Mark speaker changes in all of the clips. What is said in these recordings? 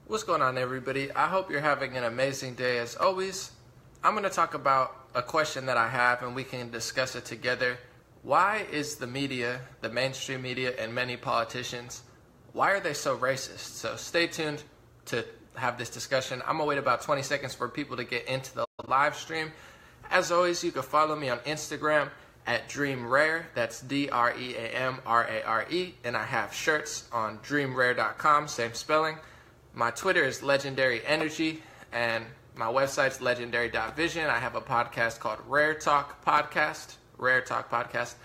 Speaker 1: What's going on, everybody? I hope you're having an amazing day. As always, I'm going to talk about a question that I have and we can discuss it together. Why is the media, the mainstream media, and many politicians, why are they so racist? So stay tuned to have this discussion. I'm going to wait about 20 seconds for people to get into the live stream. As always, you can follow me on Instagram at DreamRare. That's DreamRare. And I have shirts on dreamrare.com, same spelling. My Twitter is Legendary Energy, and my website's legendary.vision. I have a podcast called Rare Talk Podcast.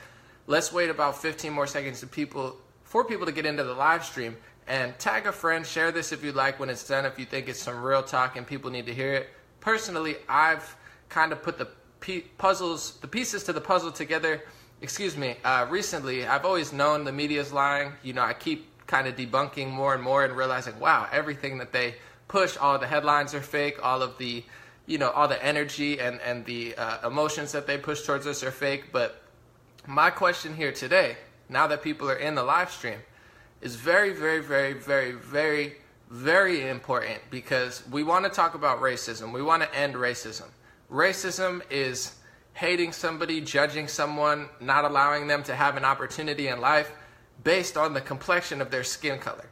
Speaker 1: Let's wait about 15 more seconds for people to get into the live stream, and tag a friend. Share this if you like when it's done, if you think it's some real talk and people need to hear it. Personally, I've kind of put the pieces to the puzzle together. Recently, I've always known the media's lying. I keep kind of debunking more and more and realizing, wow, everything that they push, all the headlines are fake, all of the, all the energy and the emotions that they push towards us are fake. But my question here today, now that people are in the live stream, is very, very, very, very, very, very important, because we want to talk about racism. We want to end racism. Racism is hating somebody, judging someone, not allowing them to have an opportunity in life based on the complexion of their skin color.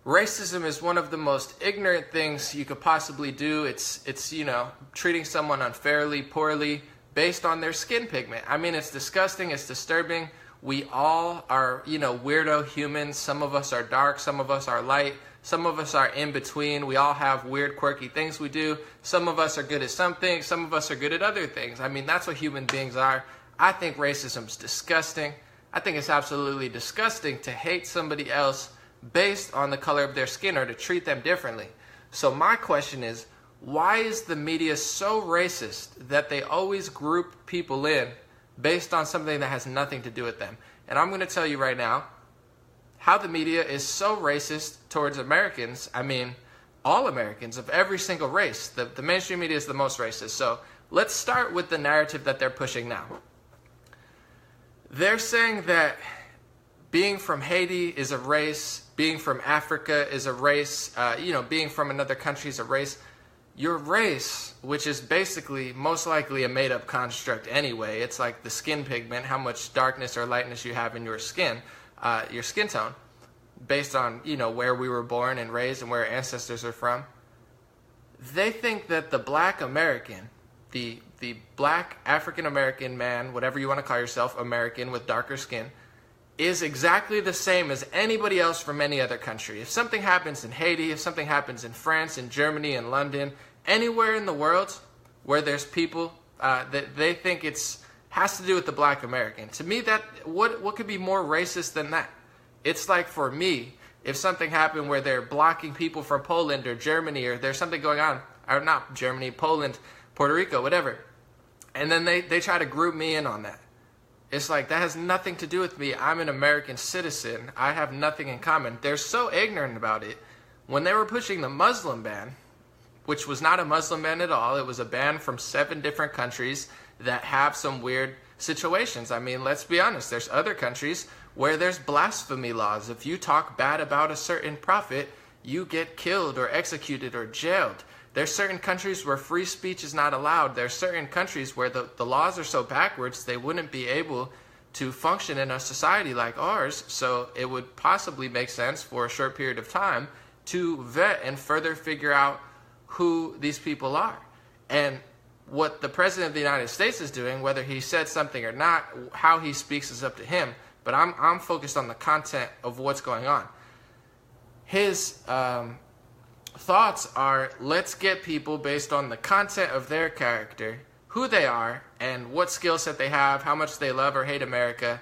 Speaker 1: Racism is one of the most ignorant things you could possibly do. It's treating someone unfairly, poorly, based on their skin pigment. I mean, it's disgusting, it's disturbing. We all are, weirdo humans. Some of us are dark, some of us are light, some of us are in between. We all have weird, quirky things we do. Some of us are good at some things, some of us are good at other things. I mean, that's what human beings are. I think racism's disgusting. I think it's absolutely disgusting to hate somebody else based on the color of their skin or to treat them differently. So my question is, why is the media so racist that they always group people in based on something that has nothing to do with them? And I'm going to tell you right now how the media is so racist towards Americans. I mean, all Americans of every single race. The mainstream media is the most racist. So let's start with the narrative that they're pushing now. They're saying that being from Haiti is a race, being from Africa is a race, being from another country is a race. Your race, which is basically most likely a made-up construct anyway, it's like the skin pigment, how much darkness or lightness you have in your skin tone, based on, where we were born and raised and where our ancestors are from. They think that the black American, the black African-American man, whatever you want to call yourself, American with darker skin, is exactly the same as anybody else from any other country. If something happens in Haiti, if something happens in France, in Germany, in London, anywhere in the world where there's people that they think has to do with the black American. To me, that what could be more racist than that? It's like, for me, if something happened where they're blocking people from Poland or Germany, or there's something going on, or not Germany, Poland, Puerto Rico, whatever, and then they try to group me in on that. It's like, that has nothing to do with me. I'm an American citizen. I have nothing in common. They're so ignorant about it. When they were pushing the Muslim ban, which was not a Muslim ban at all, it was a ban from 7 different countries that have some weird situations. I mean, let's be honest. There's other countries where there's blasphemy laws. If you talk bad about a certain prophet, you get killed or executed or jailed. There's certain countries where free speech is not allowed. There's certain countries where the laws are so backwards they wouldn't be able to function in a society like ours. So it would possibly make sense for a short period of time to vet and further figure out who these people are. And what the President of the United States is doing, whether he said something or not, how he speaks is up to him. But I'm focused on the content of what's going on. His thoughts are, let's get people based on the content of their character, who they are, and what skill set they have, how much they love or hate America,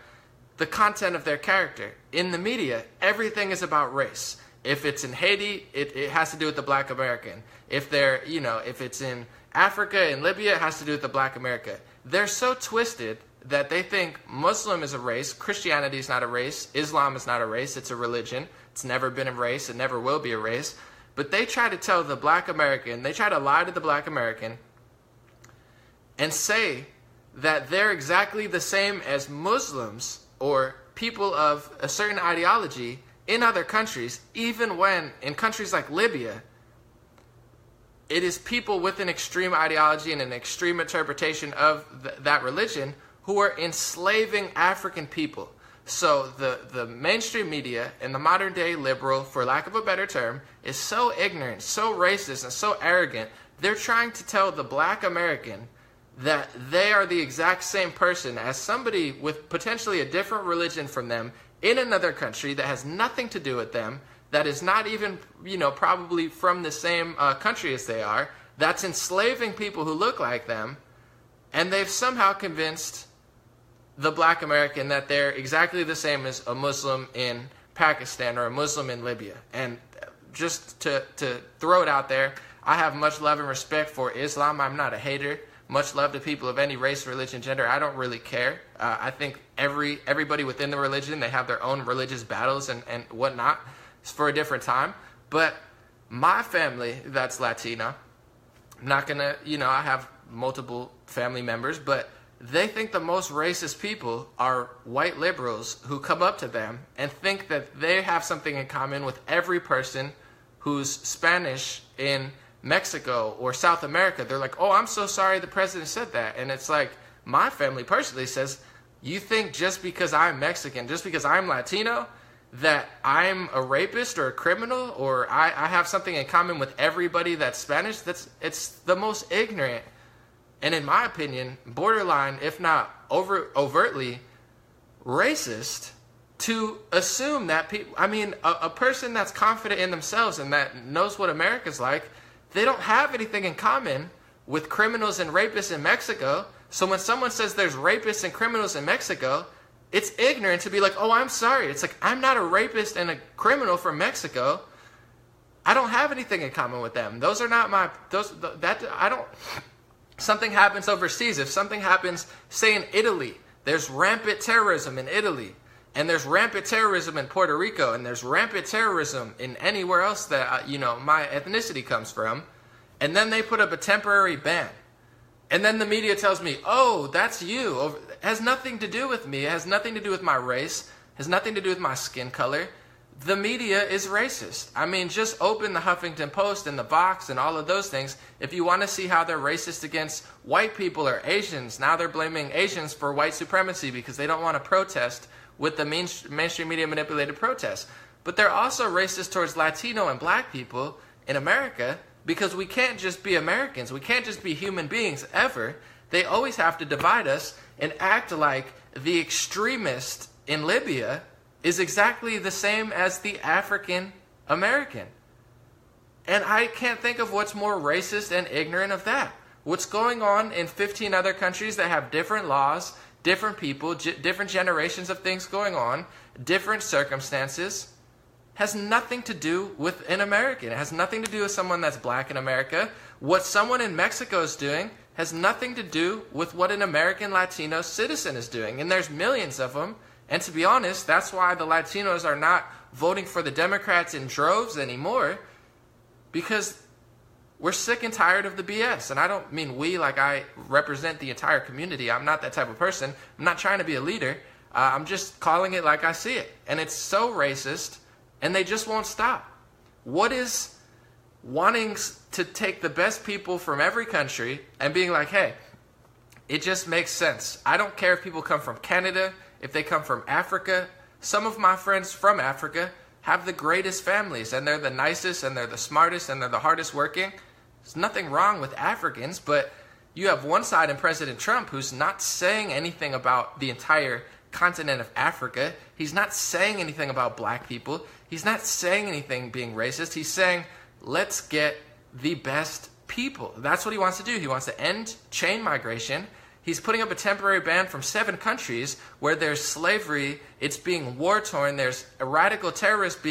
Speaker 1: the content of their character. In the media, everything is about race. If it's in Haiti, it has to do with the black American. If they're, if it's in Africa and Libya, it has to do with the black America. They're so twisted that they think Muslim is a race, Christianity is not a race, Islam is not a race, it's a religion. It's never been a race, it never will be a race. But they try to tell the black American, they try to lie to the black American and say that they're exactly the same as Muslims or people of a certain ideology in other countries, even when in countries like Libya, it is people with an extreme ideology and an extreme interpretation of that religion who are enslaving African people. So the mainstream media and the modern day liberal, for lack of a better term, is so ignorant, so racist, and so arrogant. They're trying to tell the black American that they are the exact same person as somebody with potentially a different religion from them in another country that has nothing to do with them, that is not even, probably from the same country as they are, that's enslaving people who look like them, and they've somehow convinced the black American that they're exactly the same as a Muslim in Pakistan or a Muslim in Libya. And just to throw it out there, I have much love and respect for Islam. I'm not a hater. Much love to people of any race, religion, gender. I don't really care. I think everybody within the religion, they have their own religious battles and whatnot. It's for a different time. But my family that's Latino, I'm not going to, I have multiple family members, but they think the most racist people are white liberals who come up to them and think that they have something in common with every person who's Spanish in Mexico or South America. They're like, oh, I'm so sorry the president said that. And it's like, my family personally says, you think just because I'm Mexican, just because I'm Latino, that I'm a rapist or a criminal, or I have something in common with everybody that's Spanish? It's the most ignorant, and in my opinion, borderline, if not overtly racist, to assume that people, a person that's confident in themselves and that knows what America's like, they don't have anything in common with criminals and rapists in Mexico. So when someone says there's rapists and criminals in Mexico, it's ignorant to be like, oh, I'm sorry. It's like, I'm not a rapist and a criminal from Mexico. I don't have anything in common with them. Those are not my, something happens overseas. If something happens, say in Italy, there's rampant terrorism in Italy, and there's rampant terrorism in Puerto Rico, and there's rampant terrorism in anywhere else that, my ethnicity comes from, and then they put up a temporary ban. And then the media tells me, oh, that's you. It has nothing to do with me. It has nothing to do with my race. It has nothing to do with my skin color. The media is racist. Just open the Huffington Post and the Vox and all of those things. If you want to see how they're racist against white people or Asians, now they're blaming Asians for white supremacy because they don't want to protest with the mainstream media manipulated protests. But they're also racist towards Latino and black people in America, because we can't just be Americans. We can't just be human beings ever. They always have to divide us and act like the extremist in Libya is exactly the same as the African American. And I can't think of what's more racist and ignorant of that. What's going on in 15 other countries that have different laws, different people, different generations of things going on, different circumstances, has nothing to do with an American. It has nothing to do with someone that's black in America. What someone in Mexico is doing has nothing to do with what an American Latino citizen is doing. And there's millions of them. And to be honest, that's why the Latinos are not voting for the Democrats in droves anymore, because we're sick and tired of the BS. And I don't mean we like I represent the entire community. I'm not that type of person. I'm not trying to be a leader. I'm just calling it like I see it. And it's so racist, and they just won't stop. What is wanting to take the best people from every country and being like, hey, it just makes sense. I don't care if people come from Canada, if they come from Africa. Some of my friends from Africa have the greatest families, and they're the nicest, and they're the smartest, and they're the hardest working. There's nothing wrong with Africans, but you have one side in President Trump who's not saying anything about the entire continent of Africa. He's not saying anything about black people. He's not saying anything being racist. He's saying, let's get the best people. That's what he wants to do. He wants to end chain migration. He's putting up a temporary ban from 7 countries where there's slavery, it's being war-torn, there's a radical terrorists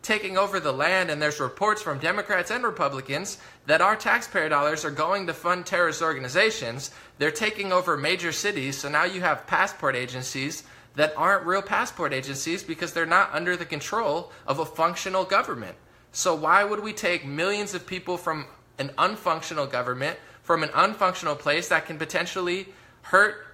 Speaker 1: taking over the land, and there's reports from Democrats and Republicans that our taxpayer dollars are going to fund terrorist organizations. They're taking over major cities, so now you have passport agencies that aren't real passport agencies because they're not under the control of a functional government. So why would we take millions of people from an unfunctional government, from an unfunctional place that can potentially hurt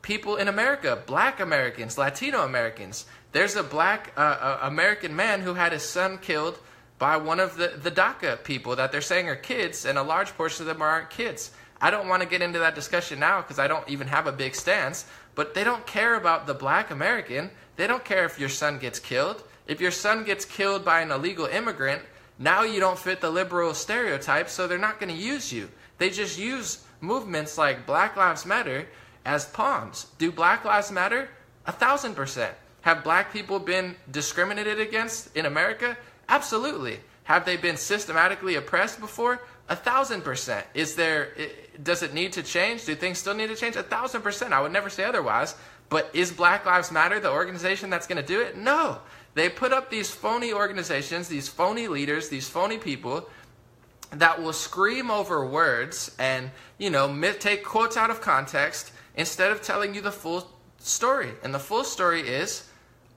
Speaker 1: people in America, black Americans, Latino Americans? There's a black American man who had his son killed by one of the DACA people that they're saying are kids, and a large portion of them aren't kids. I don't want to get into that discussion now because I don't even have a big stance, but they don't care about the black American. They don't care if your son gets killed. If your son gets killed by an illegal immigrant, now you don't fit the liberal stereotype, so they're not going to use you. They just use movements like Black Lives Matter as pawns. Do Black Lives Matter? 1,000%. Have black people been discriminated against in America? Absolutely. Have they been systematically oppressed before? 1,000%. Does it need to change? Do things still need to change? 1,000%. I would never say otherwise. But is Black Lives Matter the organization that's going to do it? No. They put up these phony organizations, these phony leaders, these phony people that will scream over words and, take quotes out of context instead of telling you the full story. And the full story is,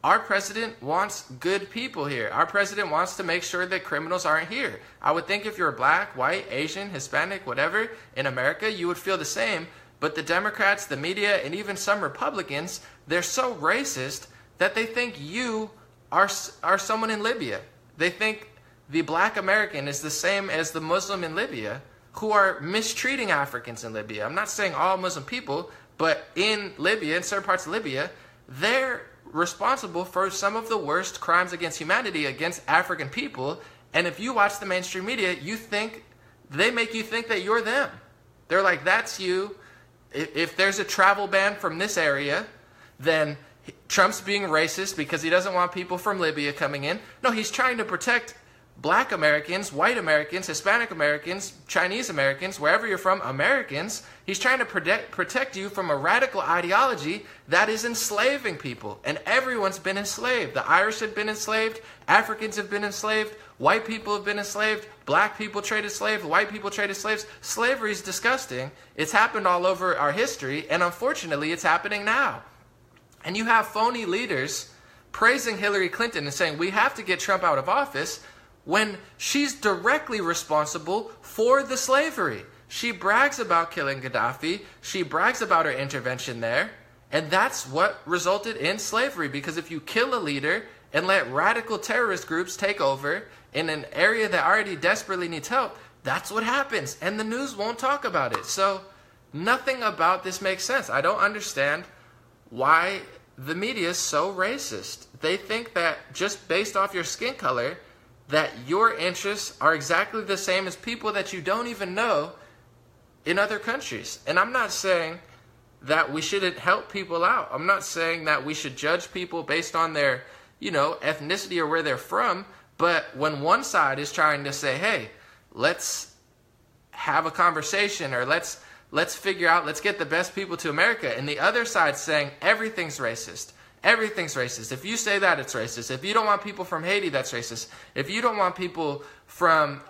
Speaker 1: our president wants good people here. Our president wants to make sure that criminals aren't here. I would think if you're black, white, Asian, Hispanic, whatever, in America, you would feel the same. But the Democrats, the media, and even some Republicans, they're so racist that they think you are someone in Libya. They think the black American is the same as the Muslim in Libya who are mistreating Africans in Libya. I'm not saying all Muslim people, but in Libya, in certain parts of Libya, they're responsible for some of the worst crimes against humanity against African people. And if you watch the mainstream media, they make you think that you're them. They're like, that's you. If there's a travel ban from this area, then Trump's being racist because he doesn't want people from Libya coming in. No, he's trying to protect black Americans, white Americans, Hispanic Americans, Chinese Americans, wherever you're from, Americans. He's trying to protect you from a radical ideology that is enslaving people. And everyone's been enslaved. The Irish have been enslaved. Africans have been enslaved. White people have been enslaved. Black people traded slaves. White people traded slaves. Slavery is disgusting. It's happened all over our history. And unfortunately, it's happening now. And you have phony leaders praising Hillary Clinton and saying, we have to get Trump out of office, when she's directly responsible for the slavery. She brags about killing Gaddafi. She brags about her intervention there. And that's what resulted in slavery. Because if you kill a leader and let radical terrorist groups take over in an area that already desperately needs help, that's what happens. And the news won't talk about it. So nothing about this makes sense. I don't understand why the media is so racist. They think that just based off your skin color, that your interests are exactly the same as people that you don't even know in other countries. And I'm not saying that we shouldn't help people out. I'm not saying that we should judge people based on their, ethnicity or where they're from. But when one side is trying to say, hey, let's have a conversation, or let's figure out, let's get the best people to America, and the other side's saying everything's racist. Everything's racist. If you say that, it's racist. If you don't want people from Haiti, that's racist. If you don't want people from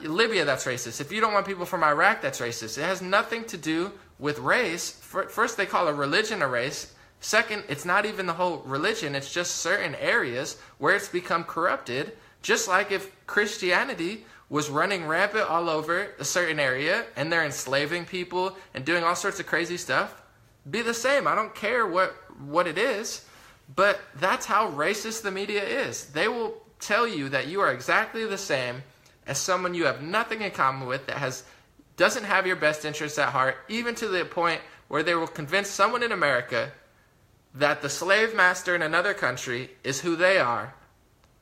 Speaker 1: Libya, that's racist. If you don't want people from Iraq, that's racist. It has nothing to do with race. First, they call a religion a race. Second, it's not even the whole religion. It's just certain areas where it's become corrupted. Just like if Christianity was running rampant all over a certain area and they're enslaving people and doing all sorts of crazy stuff, be the same. I don't care what it is. But that's how racist the media is. They will tell you that you are exactly the same as someone you have nothing in common with, that doesn't have your best interests at heart, even to the point where they will convince someone in America that the slave master in another country is who they are,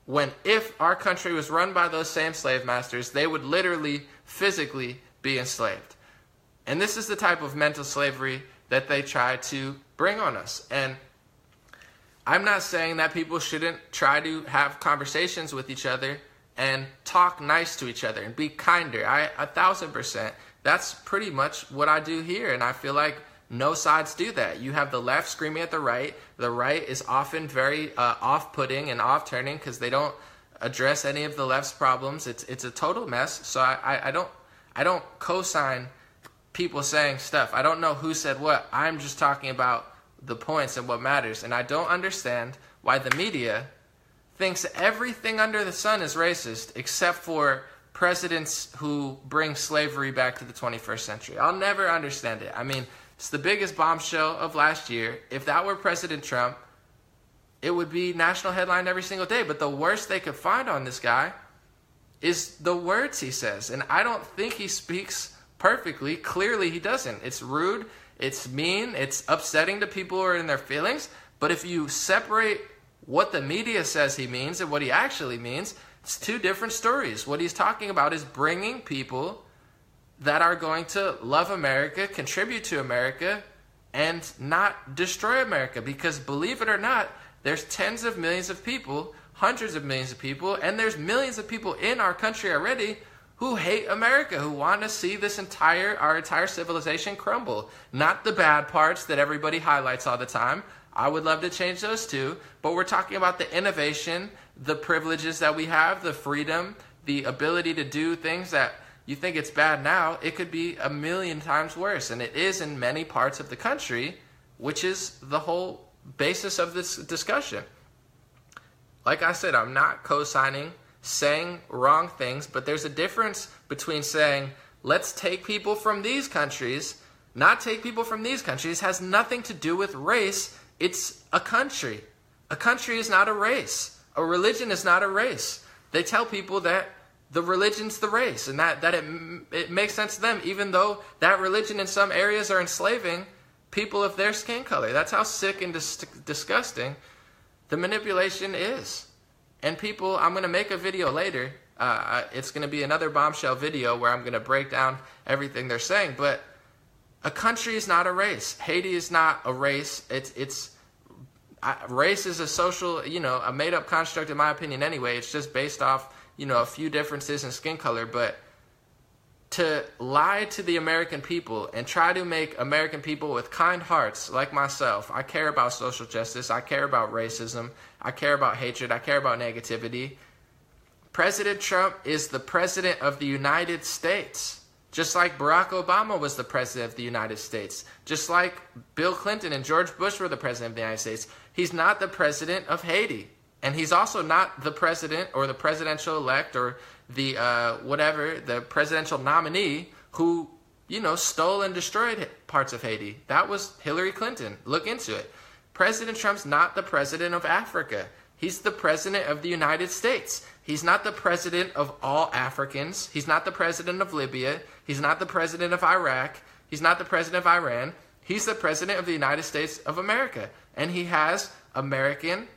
Speaker 1: when if our country was run by those same slave masters, they would literally, physically be enslaved. And this is the type of mental slavery that they try to bring on us. And I'm not saying that people shouldn't try to have conversations with each other and talk nice to each other and be kinder. 1,000%. That's pretty much what I do here, and I feel like no sides do that. You have the left screaming at the right. The right is often very off-putting and off-turning because they don't address any of the left's problems. It's a total mess. So I don't co-sign people saying stuff. I don't know who said what. I'm just talking about the points and what matters. And I don't understand why the media thinks everything under the sun is racist except for presidents who bring slavery back to the 21st century. I'll never understand it. I mean, it's the biggest bombshell of last year. If that were President Trump, it would be national headline every single day. But the worst they could find on this guy is the words he says. And I don't think he speaks perfectly. Clearly he doesn't. It's rude, it's mean, it's upsetting to people who are in their feelings. But if you separate what the media says he means and what he actually means, it's two different stories. What he's talking about is bringing people that are going to love America, contribute to America, and not destroy America. Because believe it or not, there's tens of millions of people, hundreds of millions of people, and there's millions of people in our country already who hate America, who want to see our entire civilization crumble. Not the bad parts that everybody highlights all the time. I would love to change those too, but we're talking about the innovation, the privileges that we have, the freedom, the ability to do things that you think it's bad now, it could be a million times worse. And it is in many parts of the country, which is the whole basis of this discussion. Like I said, I'm not co-signing saying wrong things, but there's a difference between saying, let's take people from these countries, not take people from these countries. It has nothing to do with race. It's a country. A country is not a race. A religion is not a race. They tell people that the religion's the race, and that it makes sense to them, even though that religion in some areas are enslaving people of their skin color. That's how sick and disgusting the manipulation is. And people, I'm going to make a video later. It's going to be another bombshell video where I'm going to break down everything they're saying. But a country is not a race. Haiti is not a race. Race is a social, a made-up construct in my opinion anyway. It's just based off, a few differences in skin color. But to lie to the American people and try to make American people with kind hearts like myself, I care about social justice, I care about racism, I care about hatred, I care about negativity. President Trump is the president of the United States, just like Barack Obama was the president of the United States, just like Bill Clinton and George Bush were the president of the United States. He's not the president of Haiti. And he's also not the president or the presidential elect or the the presidential nominee who, stole and destroyed parts of Haiti. That was Hillary Clinton. Look into it. President Trump's not the president of Africa. He's the president of the United States. He's not the president of all Africans. He's not the president of Libya. He's not the president of Iraq. He's not the president of Iran. He's the president of the United States of America. And he has American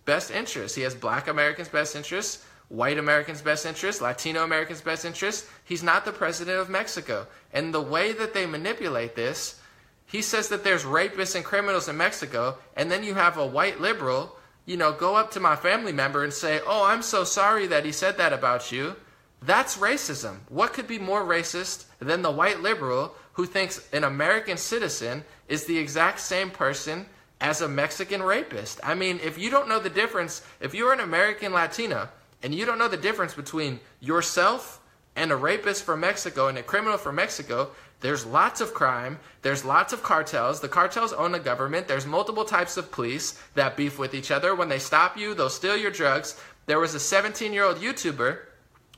Speaker 1: best interests. He has Black Americans' best interests, white Americans' best interests, Latino Americans' best interests. He's not the president of Mexico. And the way that they manipulate this, he says that there's rapists and criminals in Mexico, and then you have a white liberal, go up to my family member and say, oh, I'm so sorry that he said that about you. That's racism. What could be more racist than the white liberal who thinks an American citizen is the exact same person as a Mexican rapist? I mean, if you don't know the difference, if you're an American Latino and you don't know the difference between yourself and a rapist from Mexico and a criminal from Mexico, there's lots of crime, there's lots of cartels, the cartels own the government, there's multiple types of police that beef with each other. When they stop you, they'll steal your drugs. There was a 17-year-old YouTuber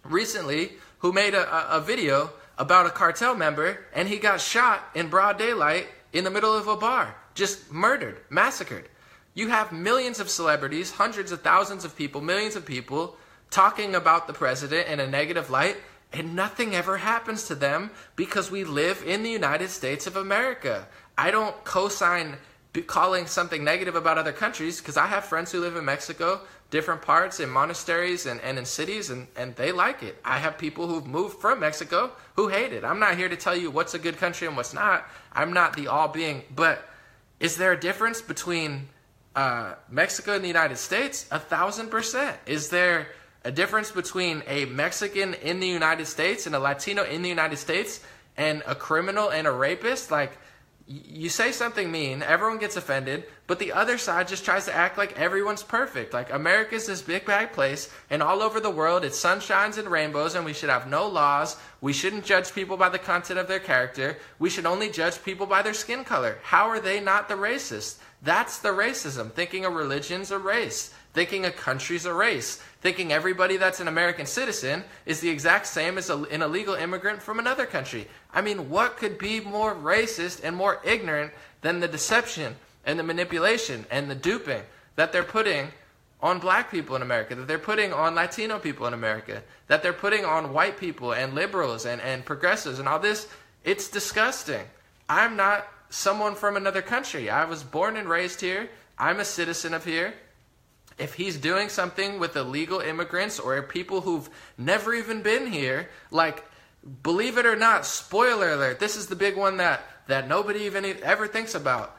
Speaker 1: recently who made a video about a cartel member, and he got shot in broad daylight in the middle of a bar. Just murdered, massacred. You have millions of celebrities, hundreds of thousands of people, millions of people talking about the president in a negative light, and nothing ever happens to them because we live in the United States of America. I don't co-sign calling something negative about other countries because I have friends who live in Mexico, different parts, in monasteries and in cities, and they like it. I have people who've moved from Mexico who hate it. I'm not here to tell you what's a good country and what's not. I'm not the all-being, but is there a difference between Mexico and the United States? 1,000%. Is there a difference between a Mexican in the United States and a Latino in the United States and a criminal and a rapist? Like, you say something mean, everyone gets offended, but the other side just tries to act like everyone's perfect. Like, America's this big bad place, and all over the world it's sunshines and rainbows, and we should have no laws. We shouldn't judge people by the content of their character. We should only judge people by their skin color. How are they not the racist? That's the racism, thinking a religion's a race, thinking a country's a race, thinking everybody that's an American citizen is the exact same as an illegal immigrant from another country. I mean, what could be more racist and more ignorant than the deception and the manipulation and the duping that they're putting on black people in America, that they're putting on Latino people in America, that they're putting on white people and liberals and progressives and all this. It's disgusting. I'm not someone from another country. I was born and raised here. I'm a citizen of here. If he's doing something with illegal immigrants or people who've never even been here, like, believe it or not, spoiler alert, this is the big one that nobody even ever thinks about.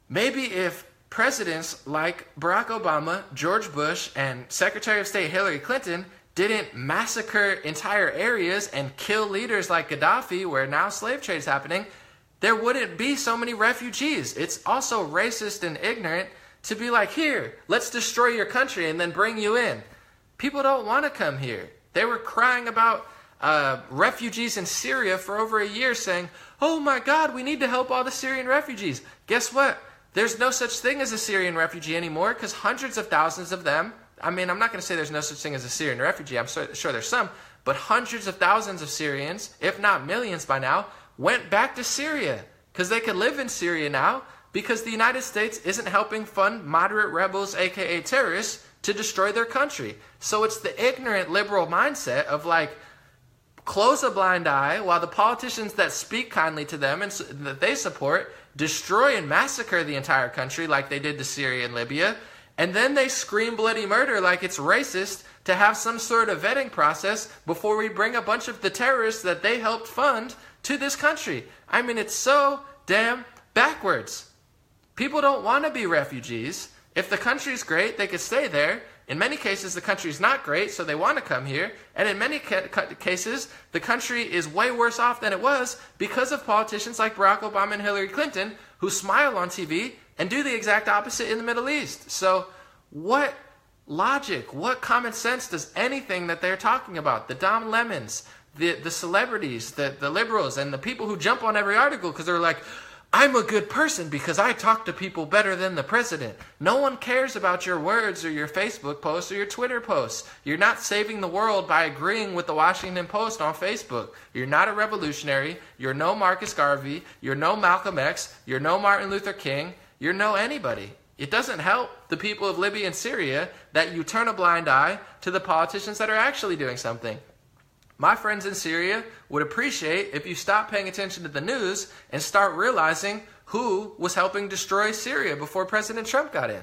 Speaker 1: Maybe if presidents like Barack Obama, George Bush, and Secretary of State Hillary Clinton didn't massacre entire areas and kill leaders like Gaddafi, where now slave trade is happening, there wouldn't be so many refugees. It's also racist and ignorant to be like, here, let's destroy your country and then bring you in. People don't want to come here. They were crying about refugees in Syria for over a year, saying, oh my God, we need to help all the Syrian refugees. Guess what? There's no such thing as a Syrian refugee anymore, because hundreds of thousands of them, I mean, I'm not going to say there's no such thing as a Syrian refugee, I'm sure there's some, but hundreds of thousands of Syrians, if not millions by now, went back to Syria because they could live in Syria now, because the United States isn't helping fund moderate rebels, aka terrorists, to destroy their country. So it's the ignorant liberal mindset of like, close a blind eye while the politicians that speak kindly to them and that they support destroy and massacre the entire country like they did to Syria and Libya, and then they scream bloody murder like it's racist to have some sort of vetting process before we bring a bunch of the terrorists that they helped fund to this country. I mean, it's so damn backwards. People don't want to be refugees. If the country's great, they could stay there. In many cases, the country's not great, so they want to come here. And in many cases, the country is way worse off than it was because of politicians like Barack Obama and Hillary Clinton who smile on TV and do the exact opposite in the Middle East. So what logic, what common sense does anything that they're talking about, the Dom Lemons, the celebrities, the liberals, and the people who jump on every article because they're like, I'm a good person because I talk to people better than the president. No one cares about your words or your Facebook posts or your Twitter posts. You're not saving the world by agreeing with the Washington Post on Facebook. You're not a revolutionary. You're no Marcus Garvey. You're no Malcolm X. You're no Martin Luther King. You're no anybody. It doesn't help the people of Libya and Syria that you turn a blind eye to the politicians that are actually doing something. My friends in Syria would appreciate if you stop paying attention to the news and start realizing who was helping destroy Syria before President Trump got in.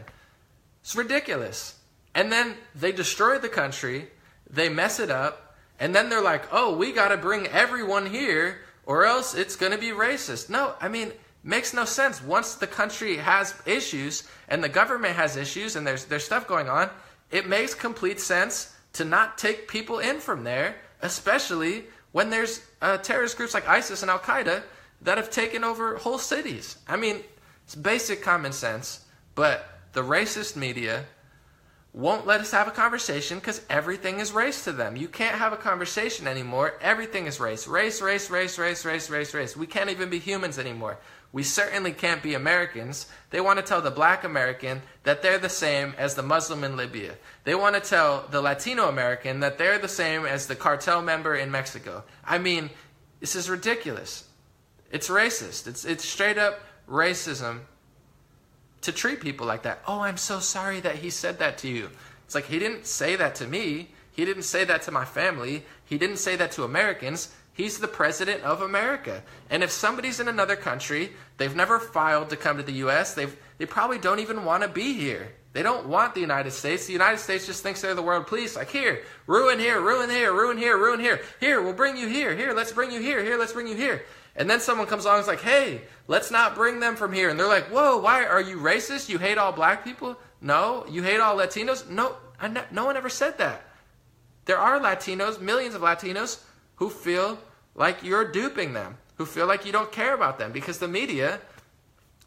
Speaker 1: It's ridiculous. And then they destroy the country, they mess it up, and then they're like, oh, we got to bring everyone here or else it's going to be racist. No, I mean, makes no sense. Once the country has issues and the government has issues and there's stuff going on, it makes complete sense to not take people in from there, especially when there's terrorist groups like ISIS and Al-Qaeda that have taken over whole cities. I mean, it's basic common sense, but the racist media won't let us have a conversation because everything is race to them. You can't have a conversation anymore. Everything is race. Race, race, race, race, race, race, race. We can't even be humans anymore. We certainly can't be Americans. They want to tell the black American that they're the same as the Muslim in Libya. They want to tell the Latino American that they're the same as the cartel member in Mexico. I mean, this is ridiculous. It's racist. It's straight up racism to treat people like that. Oh, I'm so sorry that he said that to you. It's like, he didn't say that to me. He didn't say that to my family. He didn't say that to Americans. He's the president of America. And if somebody's in another country, they've never filed to come to the U.S., they probably don't even want to be here. They don't want the United States. The United States just thinks they're the world police. Like, here, ruin here, ruin here, ruin here, ruin here. Here, we'll bring you here. Here, let's bring you here. Here, let's bring you here. And then someone comes along and is like, hey, let's not bring them from here. And they're like, whoa, why? Are you racist? You hate all black people? No. You hate all Latinos? No, no one ever said that. There are Latinos, millions of Latinos, who feel like you're duping them, who feel like you don't care about them because the media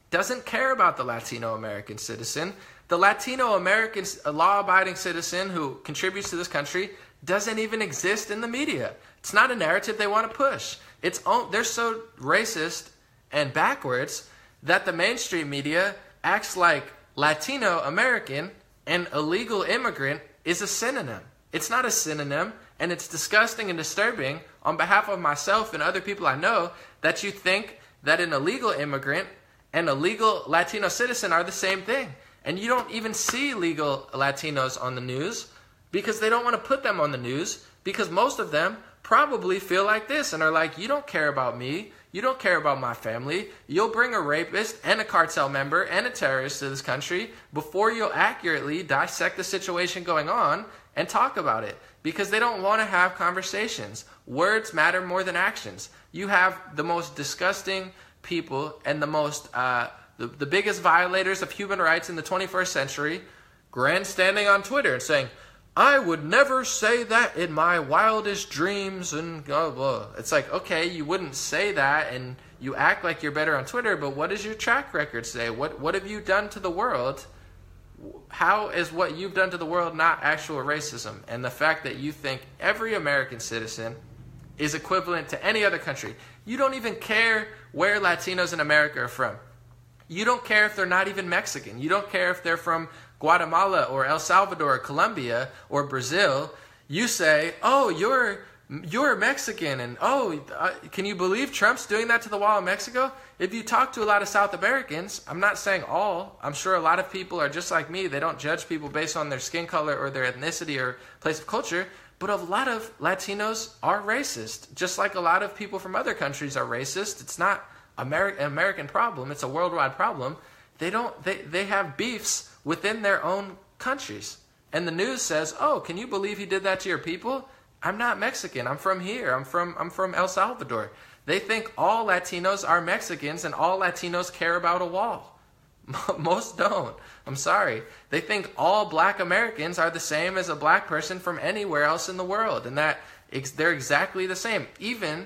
Speaker 1: doesn't care about the Latino American citizen. The Latino American law-abiding citizen who contributes to this country doesn't even exist in the media. It's not a narrative they want to push. They're so racist and backwards that the mainstream media acts like Latino American and illegal immigrant is a synonym. It's not a synonym, and it's disgusting and disturbing on behalf of myself and other people I know that you think that an illegal immigrant and a legal Latino citizen are the same thing. And you don't even see legal Latinos on the news because they don't want to put them on the news, because most of them probably feel like this and are like, you don't care about me. You don't care about my family. You'll bring a rapist and a cartel member and a terrorist to this country before you'll accurately dissect the situation going on and talk about it, because they don't want to have conversations. Words matter more than actions. You have the most disgusting people and the most the biggest violators of human rights in the 21st century grandstanding on Twitter and saying, I would never say that in my wildest dreams, and blah, blah. It's like, okay, you wouldn't say that, and you act like you're better on Twitter, but what does your track record say? What have you done to the world? How is what you've done to the world not actual racism? And the fact that you think every American citizen is equivalent to any other country. You don't even care where Latinos in America are from. You don't care if they're not even Mexican. You don't care if they're from Guatemala or El Salvador or Colombia or Brazil. You say, oh, you're Mexican, and can you believe Trump's doing that to the wall in Mexico? If you talk to a lot of South Americans, I'm not saying all, I'm sure a lot of people are just like me. They don't judge people based on their skin color or their ethnicity or place of culture, but a lot of Latinos are racist, just like a lot of people from other countries are racist. It's not an American problem, it's a worldwide problem. They have beefs within their own countries. And the news says, oh, can you believe he did that to your people? I'm not Mexican. I'm from here. I'm from El Salvador. They think all Latinos are Mexicans and all Latinos care about a wall. Most don't. I'm sorry. They think all black Americans are the same as a black person from anywhere else in the world, and that they're exactly the same. Even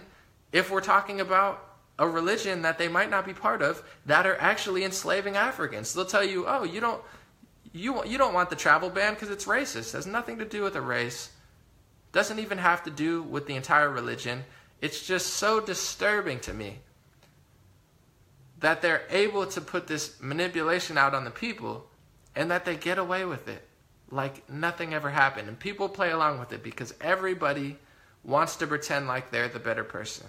Speaker 1: if we're talking about a religion that they might not be part of that are actually enslaving Africans. They'll tell you, oh, you don't want the travel ban because it's racist. It has nothing to do with a race. Doesn't even have to do with the entire religion. It's just so disturbing to me that they're able to put this manipulation out on the people and that they get away with it like nothing ever happened. And people play along with it because everybody wants to pretend like they're the better person.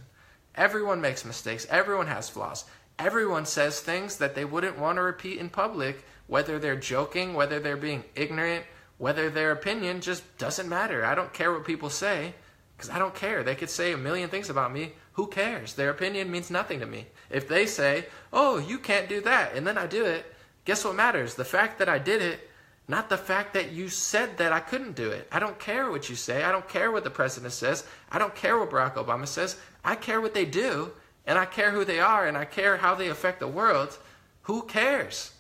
Speaker 1: Everyone makes mistakes. Everyone has flaws. Everyone says things that they wouldn't want to repeat in public, whether they're joking, whether they're being ignorant, whether their opinion just doesn't matter. I don't care what people say, because I don't care. They could say a million things about me. Who cares? Their opinion means nothing to me. If they say, oh, you can't do that, and then I do it, guess what matters? The fact that I did it, not the fact that you said that I couldn't do it. I don't care what you say. I don't care what the president says. I don't care what Barack Obama says. I care what they do, and I care who they are, and I care how they affect the world. Who cares?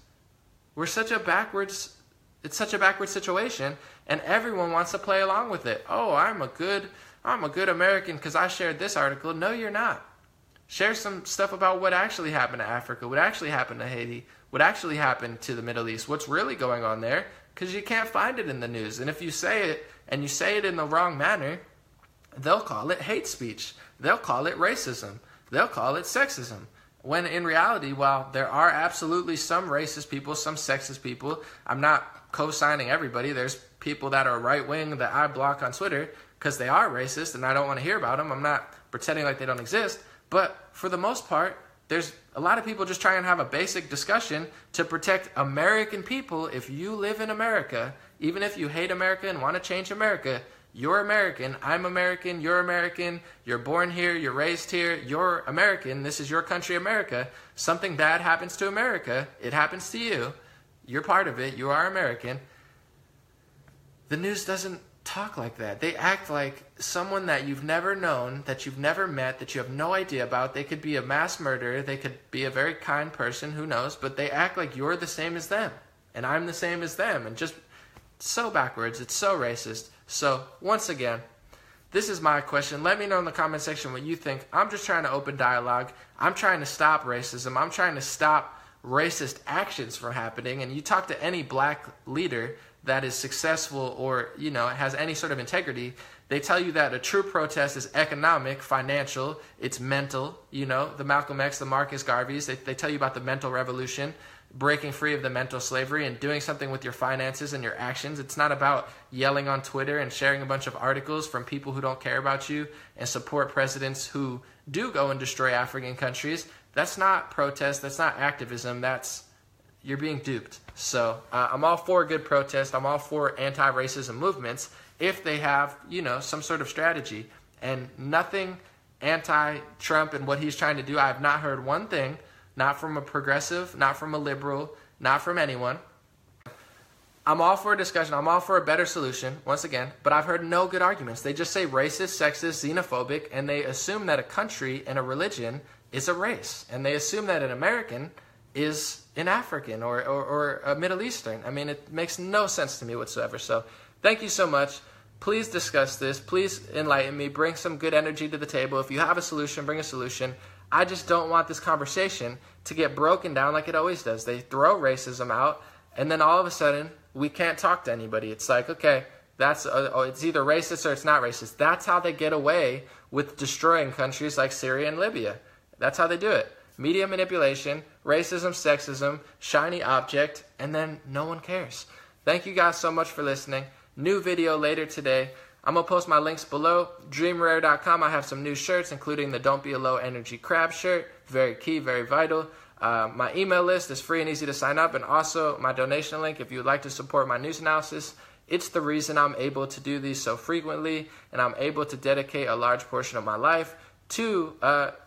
Speaker 1: It's such a backwards situation, and everyone wants to play along with it. Oh, I'm a good American because I shared this article. No, you're not. Share some stuff about what actually happened to Africa, what actually happened to Haiti, what actually happened to the Middle East, what's really going on there, because you can't find it in the news. And if you say it, and you say it in the wrong manner, they'll call it hate speech. They'll call it racism. They'll call it sexism. When in reality, while there are absolutely some racist people, some sexist people, I'm not co-signing everybody. There's people that are right-wing that I block on Twitter because they are racist and I don't want to hear about them. I'm not pretending like they don't exist. But for the most part, there's a lot of people just trying to have a basic discussion to protect American people. If you live in America, even if you hate America and want to change America, you're American, I'm American, you're born here, you're raised here, you're American, this is your country, America. Something bad happens to America, it happens to you, you're part of it, you are American. The news doesn't talk like that. They act like someone that you've never known, that you've never met, that you have no idea about. They could be a mass murderer, they could be a very kind person, who knows, but they act like you're the same as them, and I'm the same as them, and just so backwards, it's so racist. So, once again, this is my question. Let me know in the comment section what you think. I'm just trying to open dialogue. I'm trying to stop racism. I'm trying to stop racist actions from happening. And you talk to any black leader that is successful or, has any sort of integrity, they tell you that a true protest is economic, financial, it's mental. The Malcolm X, the Marcus Garveys, they tell you about the mental revolution, breaking free of the mental slavery and doing something with your finances and your actions. It's not about yelling on Twitter and sharing a bunch of articles from people who don't care about you and support presidents who do go and destroy African countries. That's not protest. That's not activism. That's you're being duped. So I'm all for a good protest. I'm all for anti-racism movements if they have, some sort of strategy. And nothing anti-Trump and what he's trying to do. I have not heard one thing, not from a progressive, not from a liberal, not from anyone. I'm all for a discussion. I'm all for a better solution, once again, but I've heard no good arguments. They just say racist, sexist, xenophobic, and they assume that a country and a religion is a race. And they assume that an American is an African or a Middle Eastern. I mean, it makes no sense to me whatsoever. So thank you so much. Please discuss this. Please enlighten me. Bring some good energy to the table. If you have a solution, bring a solution. I just don't want this conversation to get broken down like it always does. They throw racism out, and then all of a sudden, we can't talk to anybody. It's like, okay, it's either racist or it's not racist. That's how they get away with destroying countries like Syria and Libya. That's how they do it. Media manipulation, racism, sexism, shiny object, and then no one cares. Thank you guys so much for listening. New video later today. I'm going to post my links below. Dreamrare.com. I have some new shirts, including the Don't Be a Low Energy Crab shirt. Very key, very vital. My email list is free and easy to sign up. And also my donation link if you would like to support my news analysis. It's the reason I'm able to do these so frequently. And I'm able to dedicate a large portion of my life to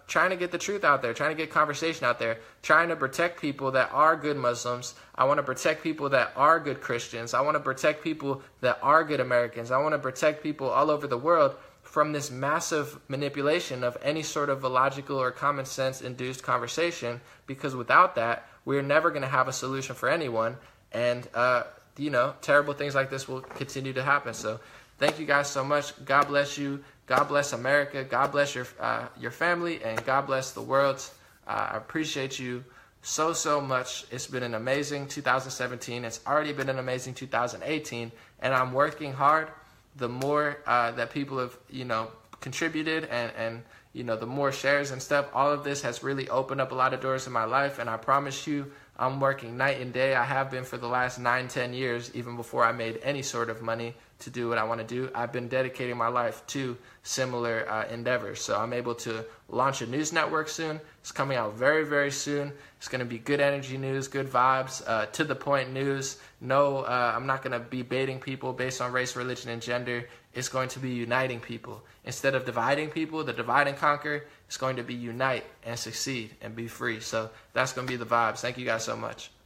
Speaker 1: trying to get the truth out there, trying to get conversation out there, trying to protect people that are good Muslims. I want to protect people that are good Christians. I want to protect people that are good Americans. I want to protect people all over the world from this massive manipulation of any sort of illogical or common sense induced conversation, because without that, we're never going to have a solution for anyone. And, terrible things like this will continue to happen. So thank you guys so much. God bless you. God bless America. God bless your family, and God bless the world. I appreciate you so much. It's been an amazing 2017. It's already been an amazing 2018, and I'm working hard. The more that people have, contributed and the more shares and stuff, all of this has really opened up a lot of doors in my life, and I promise you, I'm working night and day. I have been for the last 9-10 years, even before I made any sort of money to do what I want to do. I've been dedicating my life to similar endeavors. So I'm able to launch a news network soon. It's coming out very, very soon. It's going to be good energy news, good vibes, to the point news. No, I'm not going to be baiting people based on race, religion, and gender. It's going to be uniting people. Instead of dividing people, the divide and conquer, it's going to be unite and succeed and be free. So that's going to be the vibes. Thank you guys so much.